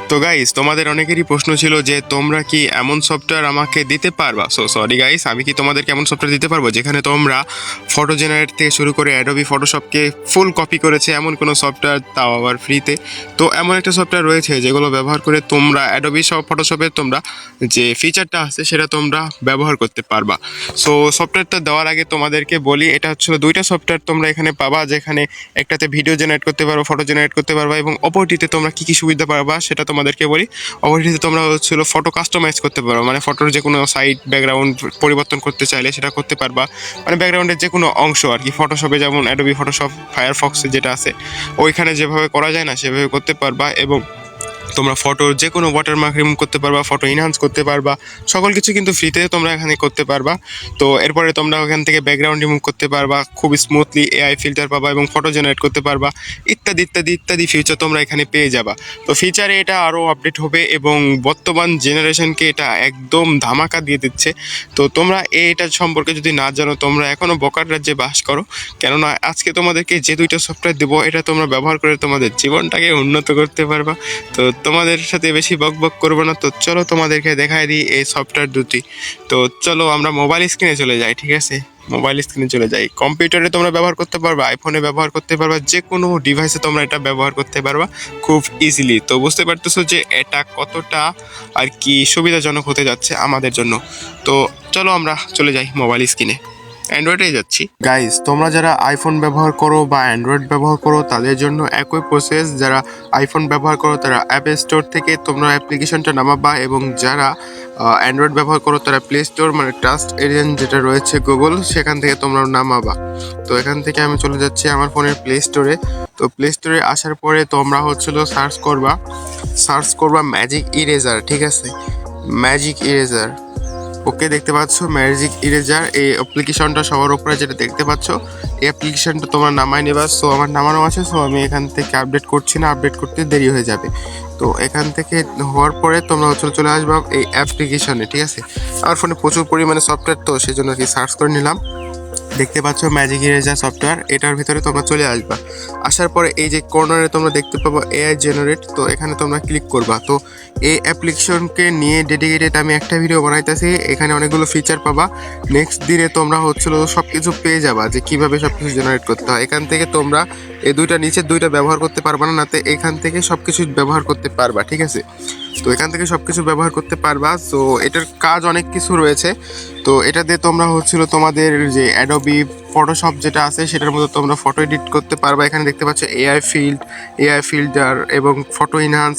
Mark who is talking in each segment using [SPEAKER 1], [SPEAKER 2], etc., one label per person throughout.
[SPEAKER 1] তো গাইস, তোমাদের অনেকেরই প্রশ্ন ছিল যে তোমরা কি এমন সফটওয়্যার আমাকে দিতে পারবা। সো সরি গাইস, আমি কি তোমাদেরকে এমন সফটওয়্যার দিতে পারবো যেখানে তোমরা ফটো জেনারেট থেকে শুরু করে অ্যাডোবি ফটোশপকে ফুল কপি করেছে এমন কোনো সফটওয়্যার, তাও আবার ফ্রিতে। তো এমন একটা সফটওয়্যার রয়েছে যেগুলো ব্যবহার করে তোমরা অ্যাডোবি ফটোশপের তোমরা যে ফিচারটা আছে সেটা তোমরা ব্যবহার করতে পারবা। সো সফটওয়্যারটা দেওয়ার আগে তোমাদেরকে বলি, এটা হচ্ছে দুইটা সফটওয়্যার তোমরা এখানে পাবা, যেখানে একটাতে ভিডিও জেনারেট করতে পারো, ফটো জেনারেট করতে পারবা, এবং অপরটিতে তোমরা কী কী সুবিধা পারবা সেটা তোমাদেরকে বলি। অপরটিতে তোমরা হচ্ছিল ফটো কাস্টমাইজ করতে পারো, মানে ফটোর যে কোনো সাইড ব্যাকগ্রাউন্ড পরিবর্তন করতে চাইলে সেটা করতে পারবা, মানে ব্যাকগ্রাউন্ডের যে কোনো অংশ আর কি। ফটোশপে যেমন অ্যাডোবি ফটোশপ ফায়ারফক্সে যেটা আছে ওইখানে যেভাবে করা যায় না সেভাবে করতে পারবা, এবং তোমরা ফটোর যে কোনো ওয়াটারমার্ক রিমুভ করতে পারবা, ফটো ইনহান্স করতে পারবা, সকল কিছু কিন্তু ফ্রিতে তোমরা এখানে করতে পারবা। তো এরপরে তোমরা ওখান থেকে ব্যাকগ্রাউন্ড রিমুভ করতে পারবা খুব স্মুথলি, এআই ফিল্টার পাবা এবং ফটো জেনারেট করতে পারবা, ইত্যাদি ইত্যাদি ইত্যাদি ফিচার তোমরা এখানে পেয়ে যাবা। তো ফিচারে এটা আরও আপডেট হবে এবং বর্তমান জেনারেশনকে এটা একদম ধামাকা দিয়ে দিচ্ছে। তো তোমরা এটা সম্পর্কে যদি না জানো, তোমরা এখনও বকার রাজ্যে বাস করো, কেননা আজকে তোমাদেরকে যে দুইটা সফটওয়্যার দেবো এটা তোমরা ব্যবহার করে তোমাদের জীবনটাকে উন্নত করতে পারবা। তো তোমাদের সাথে বেশি বক বক করবো না, তো চলো তোমাদেরকে দেখাই দিই এই সফটওয়্যার দুটি। তো চলো আমরা মোবাইল স্ক্রিনে চলে যাই, ঠিক আছে? মোবাইল স্ক্রিনে চলে যাই। কম্পিউটারে তোমরা ব্যবহার করতে পারবা, আইফোনে ব্যবহার করতে পারবা, যে কোনো ডিভাইসে তোমরা এটা ব্যবহার করতে পারবা খুব ইজিলি। তো বুঝতে পারতেছো যে এটা কতটা আর কি সুবিধাজনক হতে যাচ্ছে আমাদের জন্য। তো চলো আমরা চলে যাই মোবাইল স্ক্রিনে। অ্যান্ড্রয়েডে যাচ্ছি। গাইস, তোমরা যারা আইফোন ব্যবহার করো বা অ্যান্ড্রয়েড ব্যবহার করো তাদের জন্য একই প্রসেস। যারা আইফোন ব্যবহার করো তারা অ্যাপ স্টোর থেকে তোমরা অ্যাপ্লিকেশনটা নামাবা, এবং যারা অ্যান্ড্রয়েড ব্যবহার করো তারা প্লে স্টোর মানে ট্রাস্ট এজেন্ট যেটা রয়েছে গুগল, সেখান থেকে তোমরা নামাবা। তো এখান থেকে আমি চলে যাচ্ছি আমার ফোনের প্লে স্টোরে। তো প্লে স্টোরে আসার পরে তোমরা হচ্ছিল সার্চ করবা ম্যাজিক ইরেজার, ঠিক আছে? ম্যাজিক ইরেজার, ওকে, দেখতে পাচ্ছ ম্যাজিক ইরেজার এই অ্যাপ্লিকেশনটা সবার উপরে যেটা দেখতে পাচ্ছ, এই অ্যাপ্লিকেশনটা তোমরা নামাই নেবা। সো আমার নামানো আছে, সো আমি এখান থেকে আপডেট করছি না, আপডেট করতে দেরি হয়ে যাবে। তো এখান থেকে হওয়ার পরে তোমরা চলে আসবা এই অ্যাপ্লিকেশনে, ঠিক আছে? আমার ফোনে প্রচুর পরিমাণে সফটওয়্যার, তো সেই জন্য কি সার্চ করে নিলাম। দেখতে পাচ্ছ ম্যাজিক ইরেজার সফটওয়্যার, এটার ভিতরে তোমরা চলে আসবা। আসার পরে এই যে কর্নারে তোমরা দেখতে পাবো এআই জেনারেট, তো এখানে তোমরা ক্লিক করবা। তো এই অ্যাপ্লিকেশনকে নিয়ে ডেডিকেটেড আমি একটা ভিডিও বানাইতেছি, এখানে অনেকগুলো ফিচার পাবা। নেক্সট দিনে তোমরা হচ্ছিল সব কিছু পেয়ে যাবা যে কীভাবে সব কিছু জেনারেট করতে হয়। এখান থেকে তোমরা এই নিচের দুইটা ব্যবহার করতে পারবা না, নাতে এখান থেকে সব কিছু ব্যবহার করতে পারবা, ঠিক আছে? তো এখান থেকে সব কিছু ব্যবহার করতে পারবা। তো এটার কাজ অনেক কিছু রয়েছে। তো এটা দিয়ে তোমরা হচ্ছিল তোমাদের যে অ্যাডোবি ফটোশপ যেটা আছে সেটার মধ্যে তোমরা ফটো এডিট করতে পারবা। এখানে দেখতে পাচ্ছ এআই ফিল্টার এবং ফটো ইনহান্স,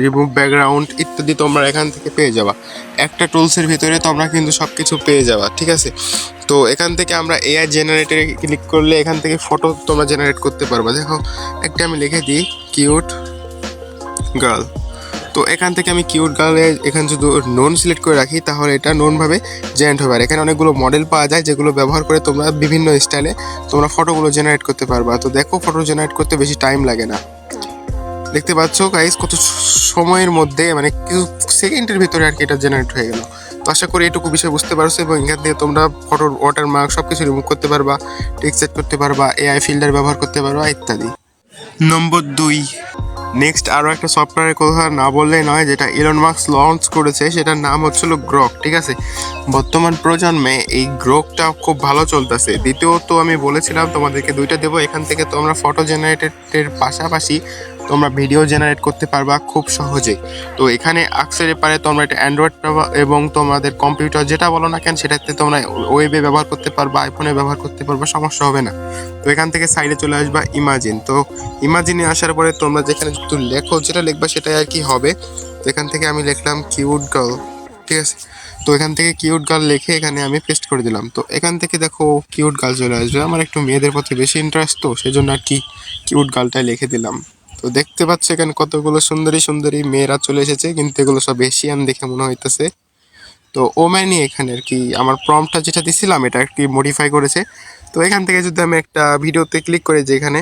[SPEAKER 1] রিমুভ ব্যাকগ্রাউন্ড ইত্যাদি তোমরা এখান থেকে পেয়ে যাবা। একটা টুলসের ভিতরে তোমরা কিন্তু সব কিছু পেয়ে যাবা, ঠিক আছে? তো এখান থেকে আমরা এআই জেনারেটরে ক্লিক করলে এখান থেকে ফটো তোমরা জেনারেট করতে পারবা। দেখো, একটা আমি লিখে দিই কিউট গার্ল। তো এখান থেকে আমি কিউট গার্লে এখানে যদি নোন সিলেক্ট করে রাখি তাহলে এটা নোনভাবে জেনারেট হবে। আর এখানে অনেকগুলো মডেল পাওয়া যায় যেগুলো ব্যবহার করে তোমরা বিভিন্ন স্টাইলে তোমরা ফটোগুলো জেনারেট করতে পারবা। তো দেখো, ফটো জেনারেট করতে বেশি টাইম লাগে না। দেখতে পাচ্ছ গাইস কত সময়ের মধ্যে, মানে কিছু সেকেন্ডের ভিতরে আর কি এটা জেনারেট হয়ে গেল। তো আশা করি এটুকু বিষয় বুঝতে পারছো, এবং এখান থেকে তোমরা ফটোর ওয়াটারমার্ক সব কিছু রিমুভ করতে পারবা, টেক্সট সেট করতে পারবা, এআই ফিল্টার ব্যবহার করতে পারবা ইত্যাদি। নম্বর 2, নেক্সট আরও একটা সফটওয়্যারের কথা না বললেই নয়, যেটা ইলন মাস্ক লঞ্চ করেছে, সেটার নাম হচ্ছিল গ্রক, ঠিক আছে? বর্তমান প্রজন্মে এই গ্রকটা খুব ভালো চলতেছে। দ্বিতীয়ত আমি বলেছিলাম তোমাদেরকে দুইটা দেবো, এখান থেকে তোমরা ফটো জেনারেটের পাশাপাশি তোমরা ভিডিও জেনারেট করতে পারবা খুব সহজেই। তো এখানে আক্সের পারে তোমরা এটা অ্যান্ড্রয়েড পাবা, এবং তোমাদের কম্পিউটার যেটা বলো না কেন সেটাতে তোমরা ওয়েবে ব্যবহার করতে পারবা, আইফোনে ব্যবহার করতে পারবা, সমস্যা হবে না। তো এখান থেকে সাইডে চলে আসবা ইমাজিন। তো ইমাজিনে আসার পরে তোমরা যেখানে একটু লেখো, যেটা লিখবা সেটাই আর কি হবে। তো এখান থেকে আমি লিখলাম কিউট গার্ল, ঠিক আছে? তো এখান থেকে কিউট গার্ল লিখে এখানে আমি পেস্ট করে দিলাম। তো এখান থেকে দেখো কিউট গার্ল চলে আসবে। আমার একটু মেয়েদের প্রতি বেশি ইন্টারেস্ট, তো সেজন্য আর কি কিউট গার্লটাই লিখে দিলাম। তো দেখতে পাচ্ছ এখানে কতগুলো সুন্দরী সুন্দরী মেয়েরা চলে এসেছে, কিন্তু এগুলো সব এশিয়ান দেখে মনে হইতেছে। তো ওম্যানই এখানে আর কি আমার প্রম্পটটা যেটা দিছিলাম এটা একটি মডিফাই করেছে। তো এখান থেকে যদি আমি একটা ভিডিওতে ক্লিক করে, যে এখানে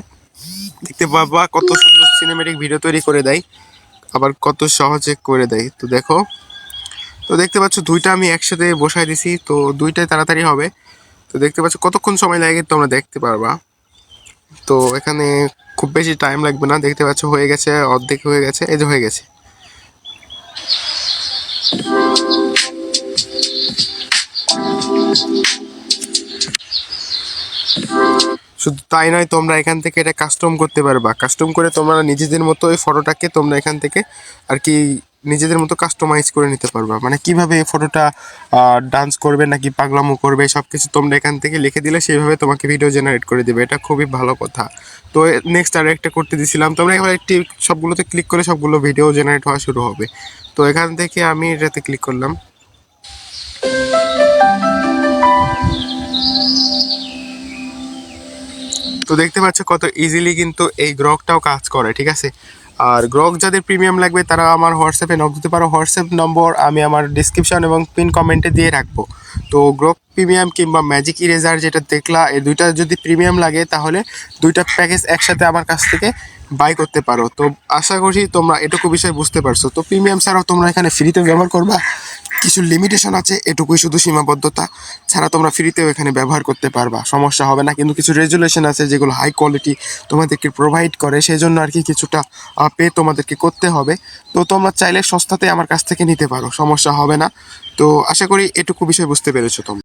[SPEAKER 1] দেখতে পাবা কত সুন্দর সিনেমেটিক ভিডিও তৈরি করে দেয়, আবার কত সহজে করে দেয়। তো দেখো, তো দেখতে পাচ্ছ দুইটা আমি একসাথে বসাই দিছি, তো দুইটাই তাড়াতাড়ি হবে। তো দেখতে পাচ্ছ কতক্ষণ সময় লাগে তোমরা দেখতে পারবা। তো এখানে খুব বেশি টাইম লাগবে না, দেখতে পাচ্ছ হয়ে গেছে, অর্ধেক হয়ে গেছে, এই যে হয়ে গেছে। শুধু তাই নয়, তোমরা এখান থেকে এটা কাস্টম করতে পারবা। কাস্টম করে তোমরা নিজেদের মতো এই ফটোটাকে তোমরা এখান থেকে আর কি নিজেদের মতো কাস্টমাইজ করে নিতে পারবা। মানে কিভাবে এই ফটোটা ডান্স করবে নাকি পাগলামো করবে সব কিছু তোমরা এখান থেকে লিখে দিলে সেইভাবে তোমাকে ভিডিও জেনারেট করে দেবে। এটা খুবই ভালো কথা। তো নেক্সট আরও একটা করতে দিয়েছিলাম, তোমরা এবার একটি সবগুলোতে ক্লিক করে সবগুলো ভিডিও জেনারেট হওয়া শুরু হবে। তো এখান থেকে আমি এটাতে ক্লিক করলাম। তো দেখতে পাচ্ছ কত ইজিলি কিন্তু এই গ্রকটাও কাজ করে, ঠিক আছে। আর গ্রক যাদের প্রিমিয়াম লাগবে তারা আমার হোয়াটসঅ্যাপে নক দিতে পারো। হোয়াটসঅ্যাপ নম্বর আমি আমার ডিসক্রিপশন এবং পিন কমেন্টে দিয়ে রাখবো। তো গ্রক প্রিমিয়াম কিংবা ম্যাজিক ইরেজার যেটা দেখলা, এই দুইটা যদি প্রিমিয়াম লাগে তাহলে দুইটা প্যাকেজ একসাথে আমার কাছ থেকে বাই করতে পারো। তো আশা করি তোমরা এটুকু বিষয় বুঝতে পারছো। তো প্রিমিয়াম ছাড়াও তোমরা এখানে ফ্রিতে ব্যবহার করবা, কিছু লিমিটেশন আছে, এটুকুই শুধু সীমাবদ্ধতা। ছাড়া তোমরা ফ্রিতেও এখানে ব্যবহার করতে পারবা, সমস্যা হবে না। কিন্তু কিছু রেজুলেশন আছে যেগুলো হাই কোয়ালিটি তোমাদেরকে প্রোভাইড করে, সেই জন্য আর কি কিছুটা পে তোমাদেরকে করতে হবে। তো তোমরা চাইলে সস্তাতে আমার কাছ থেকে নিতে পারো, সমস্যা হবে না। তো আশা করি এটুকু বিষয় বুঝতে পেরেছো তোমরা।